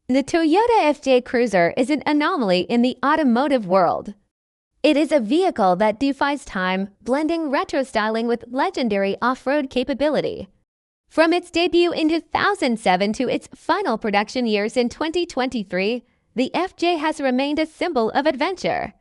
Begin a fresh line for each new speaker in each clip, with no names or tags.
The Toyota FJ Cruiser is an anomaly in the automotive world. It is a vehicle that defies time, blending retro styling with legendary off-road capability. From its debut in 2007 to its final production years in 2023, the FJ has remained a symbol of adventure.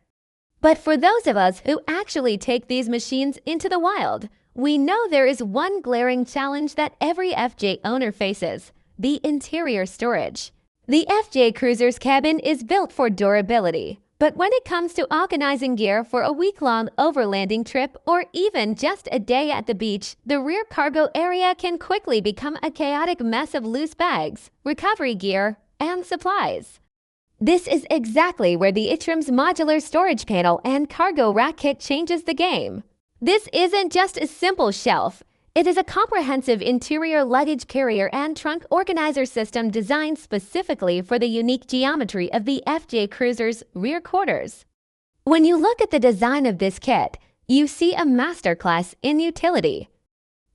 But for those of us who actually take these machines into the wild, we know there is one glaring challenge that every FJ owner faces: the interior storage. The FJ Cruiser's cabin is built for durability, but when it comes to organizing gear for a week-long overlanding trip or even just a day at the beach, the rear cargo area can quickly become a chaotic mess of loose bags, recovery gear, and supplies. This is exactly where the ITrims modular storage panel and cargo rack kit changes the game. This isn't just a simple shelf. It is a comprehensive interior luggage carrier and trunk organizer system designed specifically for the unique geometry of the FJ Cruiser's rear quarters. When you look at the design of this kit, you see a masterclass in utility.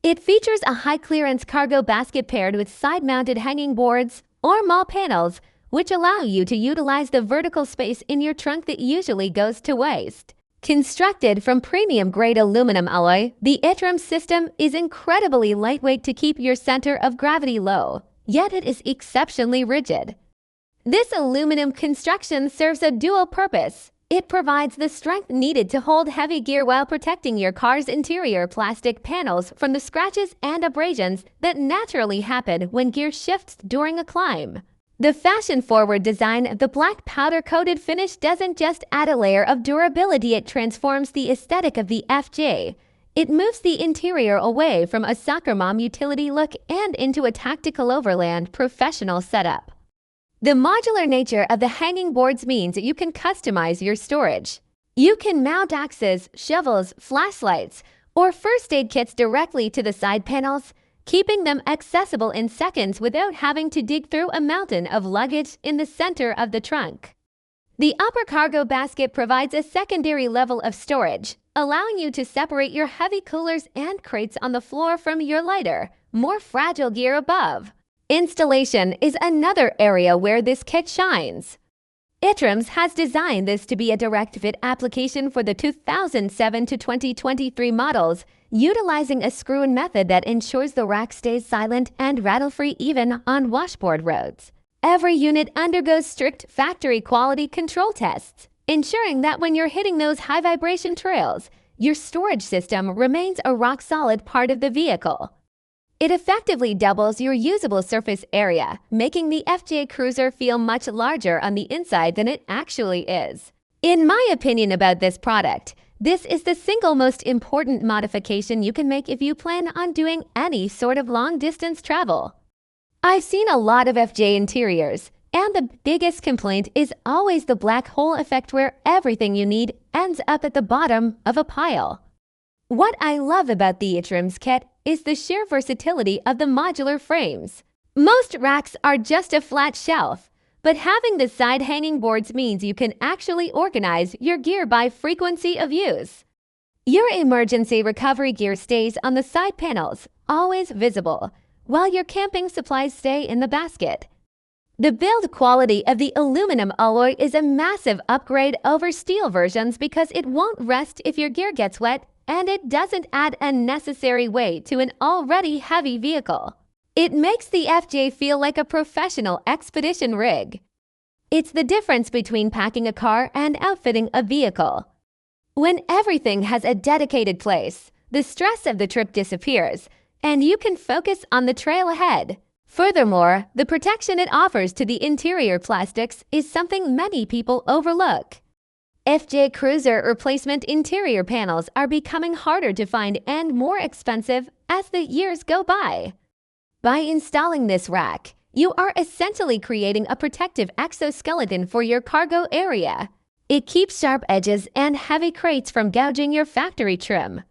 It features a high-clearance cargo basket paired with side-mounted hanging boards or mall panels, which allow you to utilize the vertical space in your trunk that usually goes to waste. Constructed from premium-grade aluminum alloy, the ITrims system is incredibly lightweight to keep your center of gravity low, yet it is exceptionally rigid. This aluminum construction serves a dual purpose. It provides the strength needed to hold heavy gear while protecting your car's interior plastic panels from the scratches and abrasions that naturally happen when gear shifts during a climb. The fashion-forward design of the black powder-coated finish doesn't just add a layer of durability, it transforms the aesthetic of the FJ. It moves the interior away from a soccer mom utility look and into a tactical overland professional setup. The modular nature of the hanging boards means that you can customize your storage. You can mount axes, shovels, flashlights, or first aid kits directly to the side panels, keeping them accessible in seconds without having to dig through a mountain of luggage in the center of the trunk. The upper cargo basket provides a secondary level of storage, allowing you to separate your heavy coolers and crates on the floor from your lighter, more fragile gear above. Installation is another area where this kit shines. ITrims has designed this to be a direct fit application for the 2007 to 2023 models, utilizing a screw-in method that ensures the rack stays silent and rattle-free even on washboard roads. Every unit undergoes strict factory quality control tests, ensuring that when you're hitting those high-vibration trails, your storage system remains a rock-solid part of the vehicle. It effectively doubles your usable surface area, making the FJ Cruiser feel much larger on the inside than it actually is. In my opinion about this product, this is the single most important modification you can make if you plan on doing any sort of long-distance travel. I've seen a lot of FJ interiors, and the biggest complaint is always the black hole effect where everything you need ends up at the bottom of a pile. What I love about the ITrims kit is the sheer versatility of the modular frames. Most racks are just a flat shelf, but having the side hanging boards means you can actually organize your gear by frequency of use. Your emergency recovery gear stays on the side panels, always visible, while your camping supplies stay in the basket. The build quality of the aluminum alloy is a massive upgrade over steel versions because it won't rust if your gear gets wet, and it doesn't add unnecessary weight to an already heavy vehicle. It makes the FJ feel like a professional expedition rig. It's the difference between packing a car and outfitting a vehicle. When everything has a dedicated place, the stress of the trip disappears, and you can focus on the trail ahead. Furthermore, the protection it offers to the interior plastics is something many people overlook. FJ Cruiser replacement interior panels are becoming harder to find and more expensive as the years go by. By installing this rack, you are essentially creating a protective exoskeleton for your cargo area. It keeps sharp edges and heavy crates from gouging your factory trim.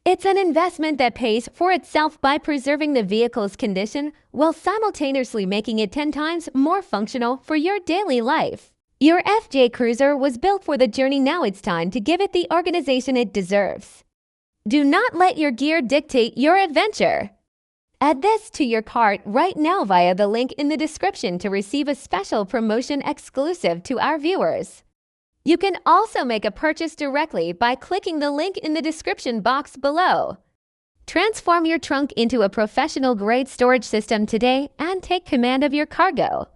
It's an investment that pays for itself by preserving the vehicle's condition while simultaneously making it 10 times more functional for your daily life. Your FJ Cruiser was built for the journey. Now it's time to give it the organization it deserves. Do not let your gear dictate your adventure. Add this to your cart right now via the link in the description to receive a special promotion exclusive to our viewers. You can also make a purchase directly by clicking the link in the description box below. Transform your trunk into a professional-grade storage system today and take command of your cargo.